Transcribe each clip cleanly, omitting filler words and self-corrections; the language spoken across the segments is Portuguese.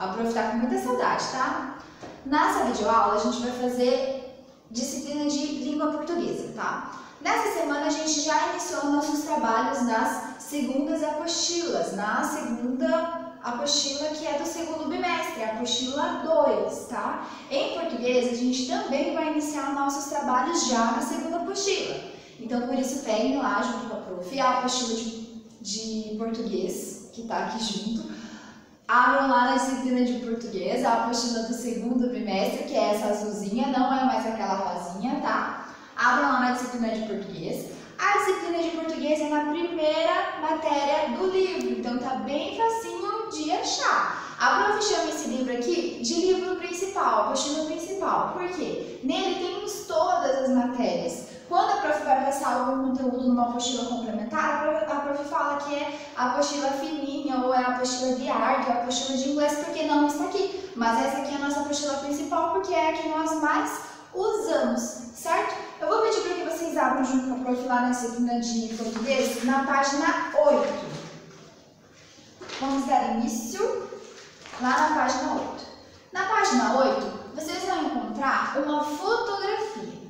A prof tá com muita saudade, tá? Nessa videoaula a gente vai fazer disciplina de língua portuguesa, tá? Nessa semana a gente já iniciou nossos trabalhos nas segundas apostilas, na segunda apostila que é do segundo bimestre, a apostila 2, tá? Em português a gente também vai iniciar nossos trabalhos já na segunda apostila. Então por isso peguem lá junto com a prof a apostila de português, que tá aqui junto. Abram lá na disciplina de português, a apostila do segundo bimestre, que é essa azulzinha, não é mais aquela rosinha, tá? Abram lá na disciplina de português. A disciplina de português é na primeira matéria do livro, então tá bem facinho de achar. A prof chama esse livro aqui de livro principal, apostila principal. Por quê? Nele temos todas as matérias. Quando a prof vai passar algum conteúdo numa apostila complementar, a prof fala que é a apostila fininha, ou é a apostila de arte, ou a apostila de inglês, porque não está aqui. Mas essa aqui é a nossa apostila principal, porque é a que nós mais usamos, certo? Eu vou pedir para que vocês abram junto com a prof lá na disciplina de português, na página 8. Vamos dar início lá na página 8. Na página 8, vocês vão encontrar uma fotografia.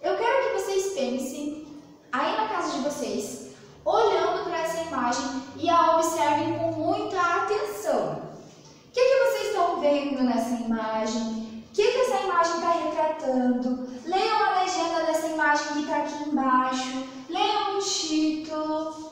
Eu quero que vocês pensem aí na casa de vocês, olhando para essa imagem e a observem com muita atenção. O que vocês estão vendo nessa imagem? O que essa imagem está retratando? Leiam a legenda dessa imagem que está aqui embaixo. Leiam o título.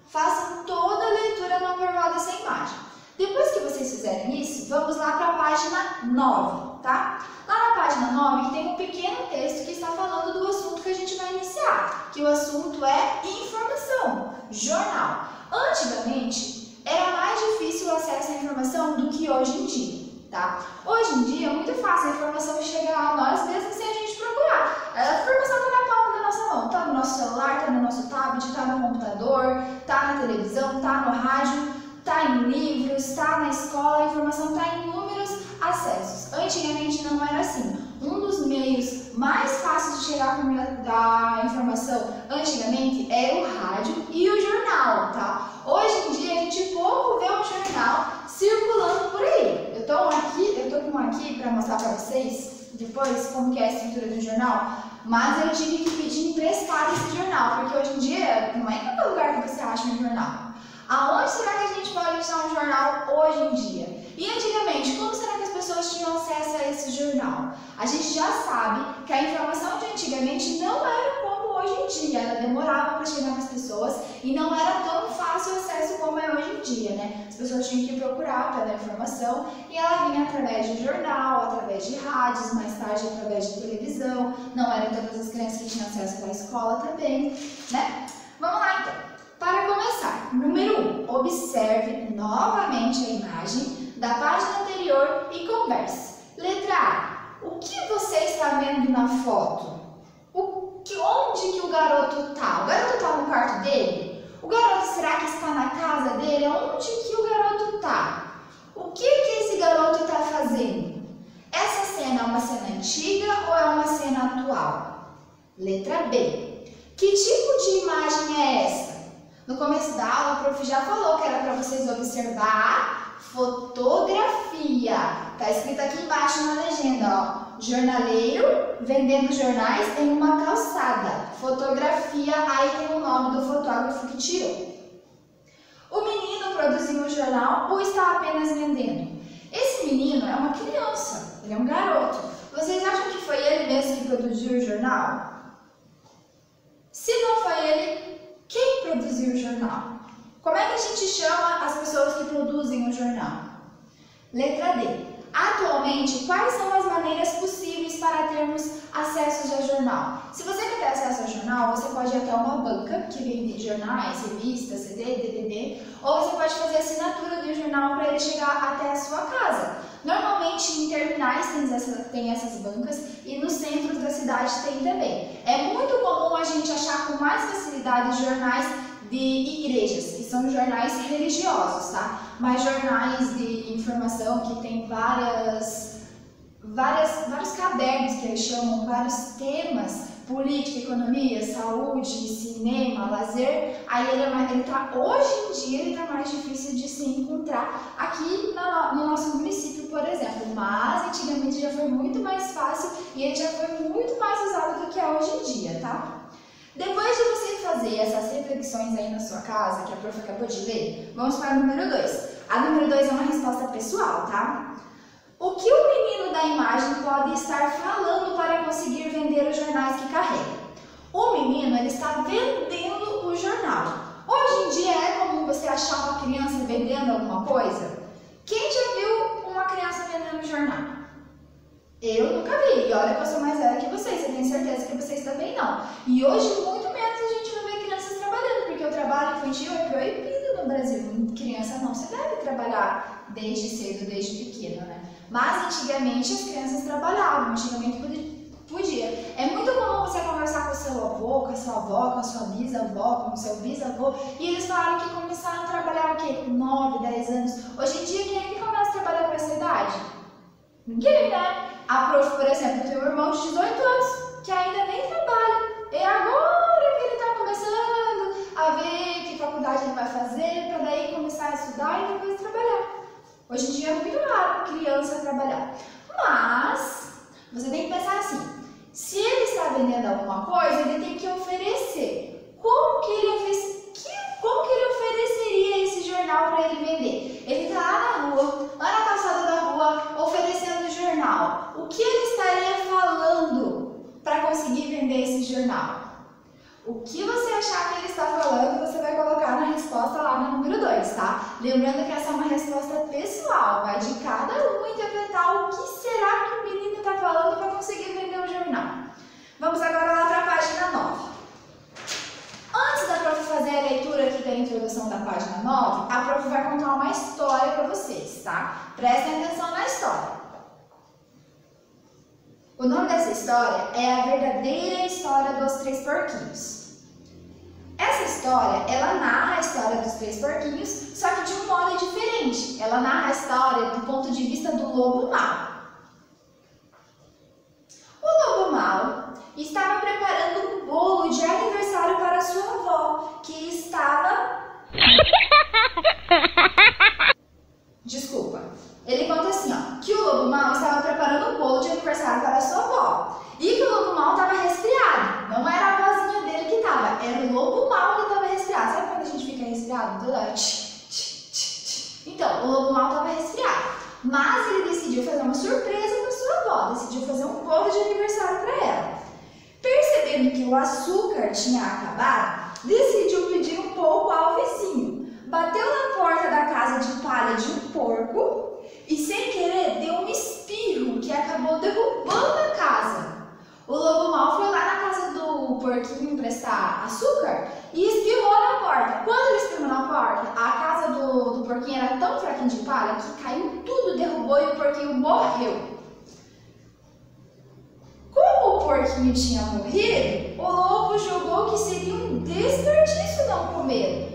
Façam toda a leitura não verbal dessa imagem. Depois que vocês fizerem isso, vamos lá para a página 9, tá? Lá na página 9 tem um pequeno texto que está falando do assunto que a gente vai iniciar, que o assunto é informação, jornal. Antigamente, era mais difícil o acesso à informação do que hoje em dia, tá? Hoje em dia é muito fácil a informação chegar a nós mesmo sem a gente procurar. A informação está na palma da nossa mão, está no nosso celular, está no nosso tablet, está no computador, está na televisão, está no rádio, está em livros, está na escola, a informação está em inúmeros acessos. Antigamente não era assim. Um dos meios mais fáceis de chegar da informação antigamente era o rádio e o jornal, tá? Hoje em dia a gente pouco vê o jornal circulando por aí. Eu tô com um aqui para mostrar para vocês depois como que é a estrutura do jornal, mas eu tive que pedir emprestado esse jornal, porque hoje em dia não é em qualquer lugar que você acha um jornal. Aonde será que a gente pode achar um jornal hoje em dia? E antigamente, como será que as pessoas tinham acesso a esse jornal? A gente já sabe que a informação de antigamente não era como hoje em dia. Ela demorava para chegar nas pessoas e não era tão fácil o acesso como é hoje em dia, né? As pessoas tinham que procurar para dar informação e ela vinha através de jornal, através de rádios, mais tarde através de televisão. Não eram todas as crianças que tinham acesso à escola também, né? Vamos lá então. Para começar, número 1, observe novamente a imagem da página anterior e converse. Letra A, o que você está vendo na foto? Onde que o garoto está? O garoto está no quarto dele? O garoto será que está na casa dele? Onde que o garoto está? O que esse garoto está fazendo? Essa cena é uma cena antiga ou é uma cena atual? Letra B, que tipo de imagem é essa? No começo da aula, a prof já falou que era para vocês observar a fotografia. Está escrito aqui embaixo na legenda, ó. Jornaleiro vendendo jornais em uma calçada. Fotografia, aí tem o nome do fotógrafo que tirou. O menino produziu um jornal ou está apenas vendendo? Esse menino é uma criança, ele é um garoto. Vocês acham que foi ele mesmo que produziu o jornal? Se não foi ele, quem produziu o jornal? Como é que a gente chama as pessoas que produzem o jornal? Letra D. Atualmente, quais são as maneiras possíveis para termos acesso ao jornal? Se você quer ter acesso ao jornal, você pode ir até uma banca que vende jornais, revistas, CD, DVD, ou você pode fazer assinatura do jornal para ele chegar até a sua casa. Normalmente em terminais tem essas bancas e nos centros da cidade tem também. É muito comum a gente achar com mais facilidade jornais de igrejas, que são jornais religiosos, tá? Mas jornais de informação que tem vários cadernos que eles chamam, vários temas política, economia, saúde, cinema, lazer, aí hoje em dia ele tá mais difícil de se encontrar aqui no nosso município, por exemplo, mas antigamente já foi muito mais fácil e ele já foi muito mais usado do que é hoje em dia, tá? Depois de você fazer essas reflexões aí na sua casa, que a prof acabou de ler, vamos para o número 2. A número 2 é uma resposta pessoal, tá? O que o menino da imagem pode estar falando para conseguir vender os jornais que carrega? O menino, ele está vendendo o jornal. Hoje em dia é comum você achar uma criança vendendo alguma coisa? Quem já viu uma criança vendendo jornal? Eu nunca vi, e olha que eu sou mais velha que vocês, eu tenho certeza que vocês também não. E hoje, muito menos, a gente não vê crianças trabalhando, porque o trabalho infantil é proibido no Brasil. Criança não se deve trabalhar desde cedo, desde pequena, né? Mas antigamente as crianças trabalhavam, antigamente podia. É muito comum você conversar com o seu avô, com a sua avó, com a sua bisavó, com o seu bisavô, e eles falaram que começaram a trabalhar o quê? Com 9, 10 anos. Hoje em dia, quem é que começa a trabalhar com essa idade? Ninguém, né? A prof, por exemplo, tem um irmão de 18 anos que ainda nem trabalha. É agora que ele está começando a ver que faculdade ele vai fazer para daí começar a estudar e depois trabalhar. Hoje em dia é muito raro criança trabalhar. Mas você tem que pensar assim, se ele está vendendo alguma coisa, ele tem que oferecer. Como que ele ofereceria esse jornal para ele vender? Ele está lá na rua, lá na calçada da rua, oferecendo o jornal. O que ele estaria falando para conseguir vender esse jornal? O que você achar que ele está falando, você vai colocar na resposta lá no número 2, tá? Lembrando que essa é uma resposta pessoal, vai de cada um interpretar o que será que o menino está falando para conseguir vender o jornal. Vamos agora lá para a página 9. Antes da prof fazer a leitura aqui da introdução da página 9, a prof vai contar uma história para vocês, tá? Prestem atenção na história. O nome dessa história é A Verdadeira História dos Três Porquinhos. Essa história, ela narra a história dos três porquinhos, só que de um modo diferente. Ela narra a história do ponto de vista do lobo mau. O lobo mau estava preparando um bolo de aniversário para sua avó, que estava... Desculpa. Ele conta assim, ó, que o lobo mau estava preparando um bolo de aniversário para sua avó e que o lobo mau estava resfriado. Não era a vozinha dele que estava, era o lobo mau que estava resfriado. Sabe quando a gente fica resfriado? Toda... Então, o lobo mau estava resfriado, mas ele decidiu fazer uma surpresa para sua avó, decidiu fazer um bolo de aniversário para ela. Percebendo que o açúcar tinha acabado, decidiu pedir um pouco ao vizinho. Bateu na porta da casa de palha de um porco e, sem querer, deu um espirro que acabou derrubando a casa. O lobo mau foi lá na casa do porquinho emprestar açúcar e espirrou na porta. Quando ele espirrou na porta, a casa do porquinho era tão fraquinha de palha que caiu tudo, derrubou e o porquinho morreu. Como o porquinho tinha morrido, o lobo julgou que seria um desperdício não comer.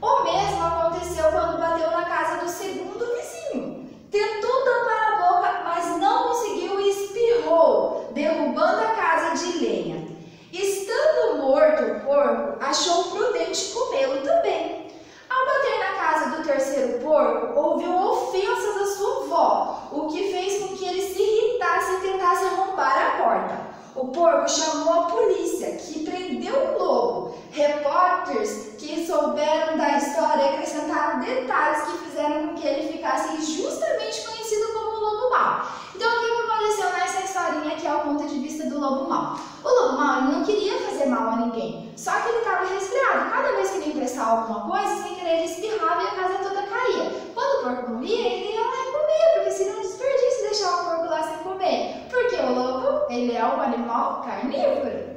O mesmo aconteceu quando bateu na casa do segundo vizinho. Tentou tampar a boca, mas não conseguiu e espirrou, derrubando a casa de lenha. Estando morto o porco, achou prudente comê-lo também. Ao bater na casa do terceiro porco, ouviu ofensas à sua avó, o que fez com que ele se irritasse e tentasse arrombar a porta. O porco chamou a polícia, que prendeu o lobo. Repórteres que souberam da história acrescentaram detalhes que fizeram com que ele ficasse injustamente conhecido como o lobo mau. Então, o que aconteceu nessa historinha que é o ponto de vista do lobo mau? O lobo mau ele não queria fazer mal a ninguém, só que ele estava resfriado. Cada vez que ele emprestava alguma coisa, sem querer, ele espirrava e a casa toda caía. Quando o porco morria, ele ia lá e comia, porque seria um desperdício deixar o porco lá sem comer. Porque o lobo, ele é um animal carnívoro.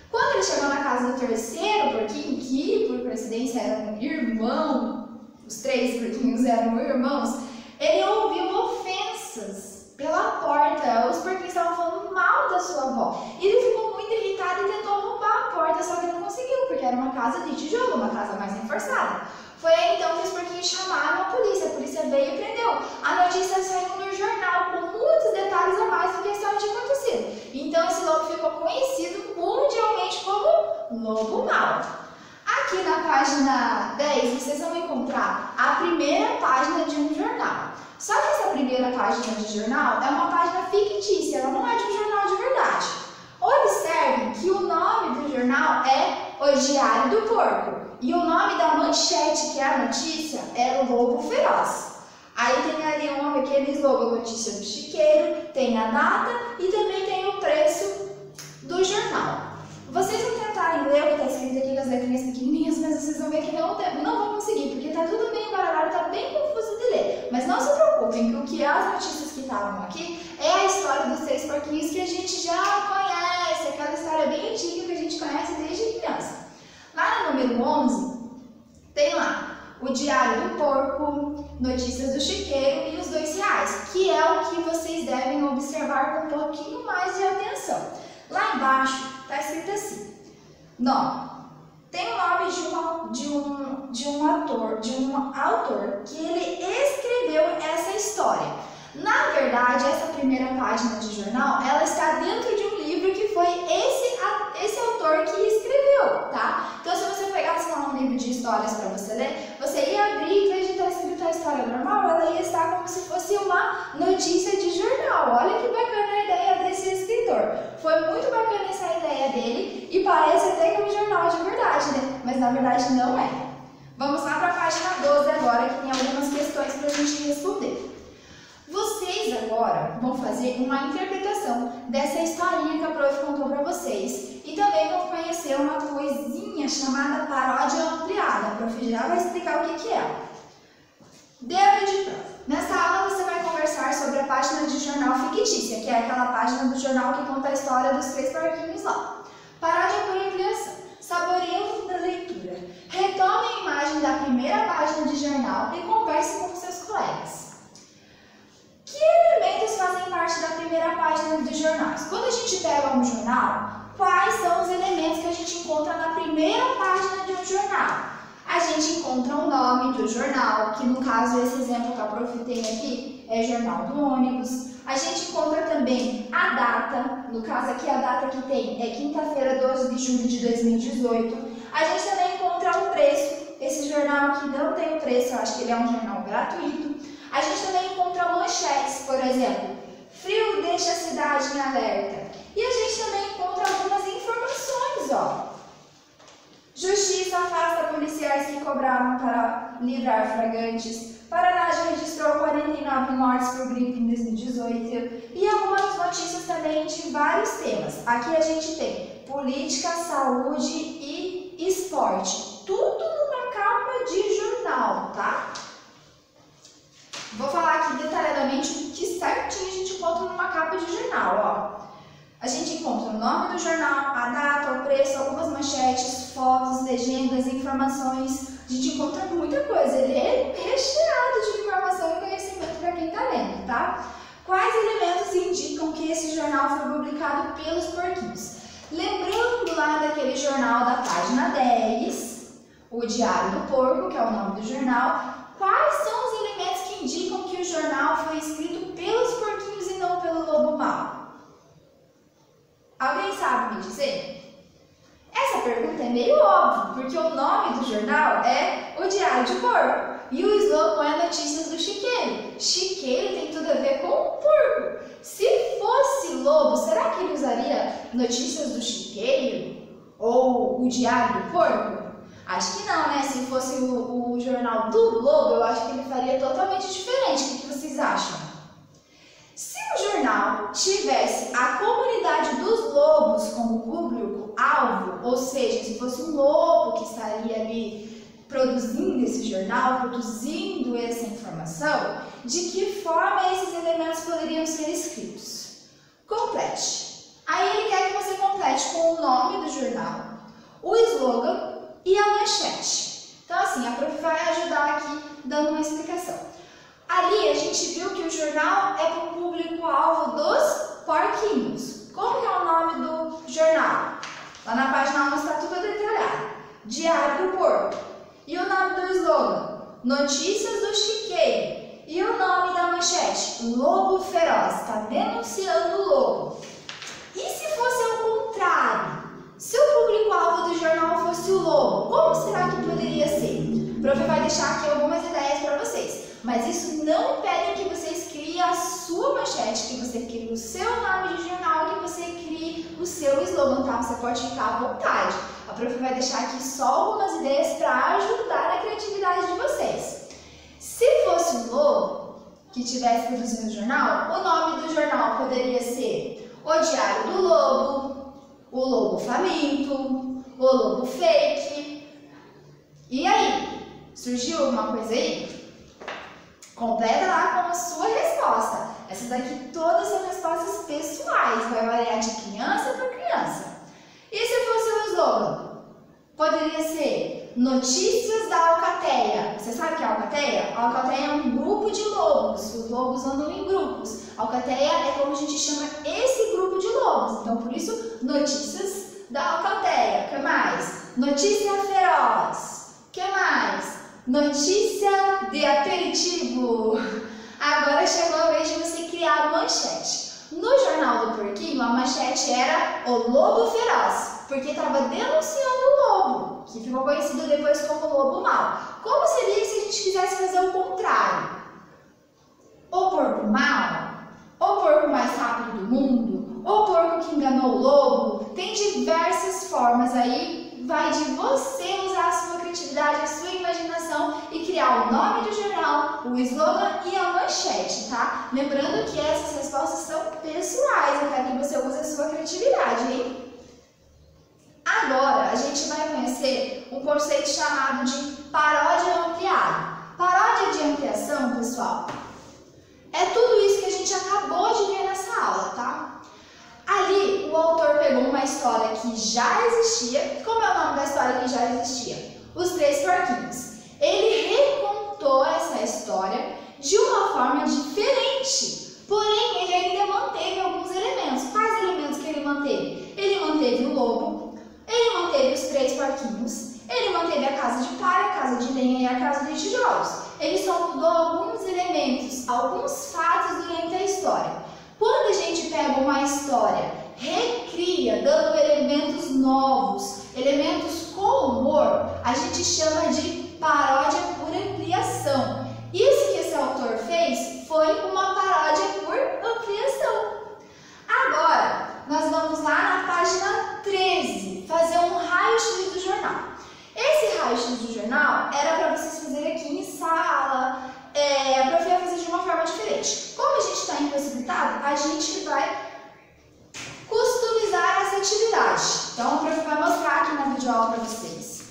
Quando ele chegou na casa do terceiro porquinho, que por coincidência era um irmão, os três porquinhos eram irmãos, ele ouviu ofensas pela porta. Os porquinhos estavam falando mal da sua avó. E ele ficou muito irritado e tentou arrombar a porta, só que não conseguiu, porque era uma casa de tijolo, uma casa mais reforçada. Foi aí então que os porquinhos chamaram a polícia veio e prendeu. A notícia saiu no jornal com muitos detalhes a mais do que a história tinha acontecido. Então esse lobo ficou conhecido muito lobo mau. Aqui na página 10, vocês vão encontrar a primeira página de um jornal. Só que essa primeira página de jornal é uma página fictícia, ela não é de um jornal de verdade. Observe que o nome do jornal é O Diário do Porco e o nome da manchete, que é a notícia, é O Lobo Feroz. Aí tem ali aquele slogan, notícia do chiqueiro, tem a data e também tem o preço do jornal. Vocês vão tentarem ler o que está escrito aqui com as letrinhas pequenininhas, mas vocês vão ver que não vão conseguir, porque está tudo bem embaralhado, está bem confuso de ler. Mas não se preocupem, que o que é as notícias que estavam aqui é a história dos 3 porquinhos que a gente já conhece, aquela história bem antiga que a gente conhece desde criança. Lá no número 11, tem lá o Diário do Porco, Notícias do Chiqueiro e os R$2, que é o que vocês devem observar com um pouquinho mais de atenção. Lá embaixo está escrito assim, nome. Tem o nome de um autor que ele escreveu essa história. Na verdade, essa primeira página de jornal, ela está dentro de um livro que foi esse autor que escreveu, tá? Então, se você pegasse lá um livro de histórias para você ler, você ia abrir e, em vez de estar escrito a história normal, ela ia estar como se fosse uma notícia de jornal. Olha que bacana a ideia desse escritor. Foi muito bacana essa ideia dele e parece até que é um jornal de verdade, né? Mas na verdade não é. Vamos lá para a página 12 agora, que tem algumas questões para a gente responder. Vocês agora vão fazer uma interpretação dessa historinha que a prof contou para vocês e também vão conhecer uma coisinha chamada paródia ampliada. A prof já vai explicar o que é. Dever de prova. Nessa aula você vai conversar sobre a página de jornal fictícia, que é aquela página do jornal que conta a história dos 3 porquinhos lá. Paródia por ampliação. Saboreiem da leitura. Retome a imagem da primeira página de jornal e converse com seus colegas. Que elementos fazem parte da primeira página dos jornais? Quando a gente pega um jornal, quais são os elementos que a gente encontra na primeira página de um jornal? A gente encontra o nome do jornal, que no caso esse exemplo que a prof tem aqui é Jornal do Ônibus. A gente encontra também a data, no caso aqui a data que tem é quinta-feira, 12 de julho de 2018. A gente também encontra o preço, esse jornal aqui não tem o preço, eu acho que ele é um jornal gratuito. A gente também encontra manchetes, por exemplo, frio deixa a cidade em alerta. E a gente também encontra algumas informações, ó. Justiça afasta policiais que cobravam para livrar flagrantes. Paraná já registrou 49 mortes por gripe em 2018. E algumas notícias também de vários temas. Aqui a gente tem política, saúde e esporte. Tudo numa capa de jornal, tá? Vou falar aqui detalhadamente o que certinho a gente encontra numa capa de jornal, ó. A gente encontra o nome do jornal, a data, o preço, algumas manchetes, fotos, legendas, informações. A gente encontra muita coisa, ele é recheado de informação e conhecimento para quem está lendo, tá? Quais elementos indicam que esse jornal foi publicado pelos porquinhos? Lembrando lá daquele jornal da página 10, o Diário do Porco, que é o nome do jornal, quais são os elementos que indicam que o jornal foi escrito pelos porquinhos e não pelo lobo mau? Alguém sabe me dizer? Essa pergunta é meio óbvia, porque o nome do jornal é O Diário de Porco e o slogan é Notícias do Chiqueiro. Chiqueiro tem tudo a ver com o porco. Se fosse lobo, será que ele usaria Notícias do Chiqueiro ou O Diário do Porco? Acho que não, né? Se fosse o jornal do lobo, eu acho que ele faria totalmente diferente. O que vocês acham? Se o jornal tivesse a comunidade dos lobos como público-alvo, ou seja, se fosse um lobo que estaria ali produzindo esse jornal, produzindo essa informação, de que forma esses elementos poderiam ser escritos? Complete. Aí ele quer que você complete com o nome do jornal, o slogan e a manchete. Então assim, a prof vai ajudar aqui dando uma explicação. Ali a gente viu que o jornal é para o público-alvo dos porquinhos. Como que é o nome do jornal? Lá na página 11 está tudo detalhado. Diário do Porco. E o nome do slogan? Notícias do Chiqueiro. E o nome da manchete? Lobo Feroz. Está denunciando o lobo. E se fosse ao contrário? Se o público-alvo do jornal deixar aqui algumas ideias para vocês. Mas isso não impede que vocês criem a sua manchete, que você crie o seu nome de jornal, que você crie o seu slogan, tá? Você pode ficar à vontade. A prof vai deixar aqui só algumas ideias para ajudar na criatividade de vocês. Se fosse um lobo que estivesse produzindo o jornal, o nome do jornal poderia ser O Diário do Lobo, O Lobo Faminto, O Lobo Fake. E aí? Surgiu alguma coisa aí? Completa lá com a sua resposta. Essas daqui todas são respostas pessoais, vai variar de criança para criança. E se fosse um slogan? Poderia ser Notícias da Alcateia. Você sabe o que é a Alcateia? A Alcateia é um grupo de lobos. Os lobos andam em grupos. A Alcateia é como a gente chama esse grupo de lobos. Então, por isso, Notícias da Alcateia. O que mais? Notícia Feroz. O que mais? Notícia de aperitivo. Agora chegou a vez de você criar a manchete. No Jornal do Porquinho, a manchete era O Lobo Feroz, porque estava denunciando o lobo, que ficou conhecido depois como Lobo Mau. Como seria se a gente quisesse fazer o contrário? O porco mau? O porco mais rápido do mundo? O porco que enganou o lobo? Tem diversas formas aí. Vai de você usar a sua criatividade, a sua imaginação e criar o nome do jornal, o slogan e a manchete, tá? Lembrando que essas respostas são pessoais, eu quero que você use a sua criatividade, hein? Agora, a gente vai conhecer um conceito chamado de paródia ampliada. Paródia de ampliação, pessoal, é tudo isso que a gente acabou de ver nessa aula, tá? Ali, o autor pegou uma história que já existia. Como é o nome da história que já existia? Os Três Porquinhos. Ele recontou essa história de uma forma diferente. Porém, ele ainda manteve alguns elementos. Quais elementos que ele manteve? Ele manteve o lobo, ele manteve os três porquinhos, ele manteve a casa de palha, a casa de lenha e a casa de tijolos. Ele só mudou alguns elementos, alguns fatos durante a história. Quando a gente pega uma história, recria, dando elementos novos, elementos com humor, a gente chama de paródia por ampliação. Isso que esse autor fez foi uma paródia por ampliação. Agora, nós vamos lá na página 13, fazer um raio-x do jornal. Esse raio-x do jornal era para vocês fazerem aqui em sala. A prof vai fazer de uma forma diferente. Como a gente está impossibilitado, a gente vai customizar essa atividade. Então, a prof vai mostrar aqui na videoaula para vocês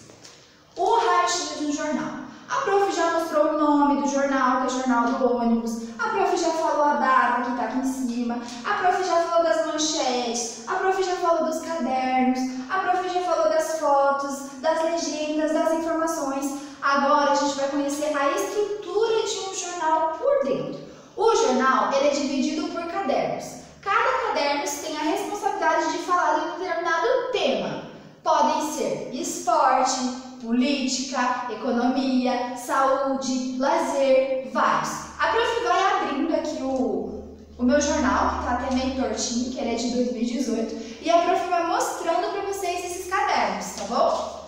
o raio-x do jornal. A prof já mostrou o nome do jornal, que é o Jornal do Ônibus. A prof já falou a data que está aqui em cima. A prof já falou das manchetes. A prof já falou dos cadernos. A prof já falou das fotos, das legendas, das informações. Agora a gente vai conhecer a estrutura de um jornal por dentro. O jornal ele é dividido por cadernos. Cada caderno tem a responsabilidade de falar de um determinado tema. Podem ser esporte, política, economia, saúde, lazer, vários. A prof vai abrindo aqui o meu jornal, que está até meio tortinho, que ele é de 2018, e a prof vai mostrando para vocês esses cadernos, tá bom?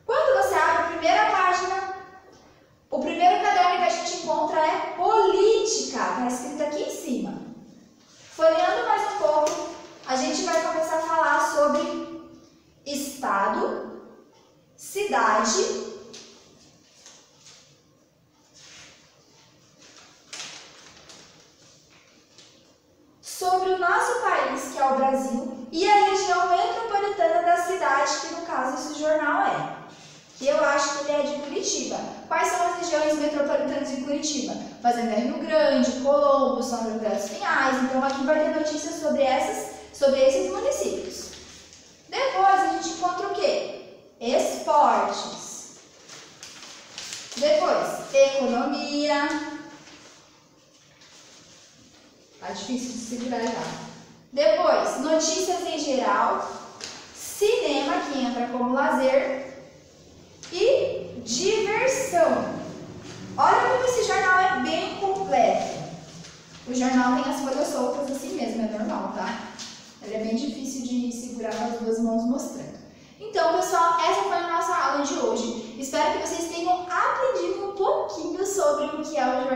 Quando você abre a primeira página, o primeiro caderno que a gente encontra é política, está escrito aqui em cima. Folheando mais um pouco, a gente vai começar a falar sobre estado, cidade, sobre o nosso país, que é o Brasil, e a região metropolitana da cidade, que no caso esse jornal é. Eu acho que ele é de Curitiba. Quais são as regiões metropolitanas de Curitiba? Fazenda Rio Grande, Colombo, São José dos Pinhais. Então aqui vai ter notícias sobre esses municípios. Depois a gente encontra o quê? Esportes. Depois, economia. Tá difícil de segurar já. Depois, notícias em geral. Cinema, que entra como lazer. E diversão. Olha como esse jornal é bem completo. O jornal tem as folhas soltas assim mesmo, é normal, tá? Ele é bem difícil de segurar com as duas mãos mostrando. Então, pessoal, essa foi a nossa aula de hoje.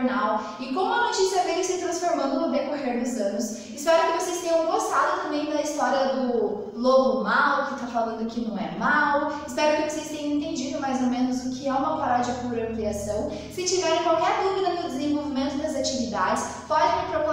jornal e como a notícia veio se transformando no decorrer dos anos. Espero que vocês tenham gostado também da história do lobo mau, que está falando que não é mau. Espero que vocês tenham entendido mais ou menos o que é uma paródia por ampliação. Se tiverem qualquer dúvida no desenvolvimento das atividades, pode me procurar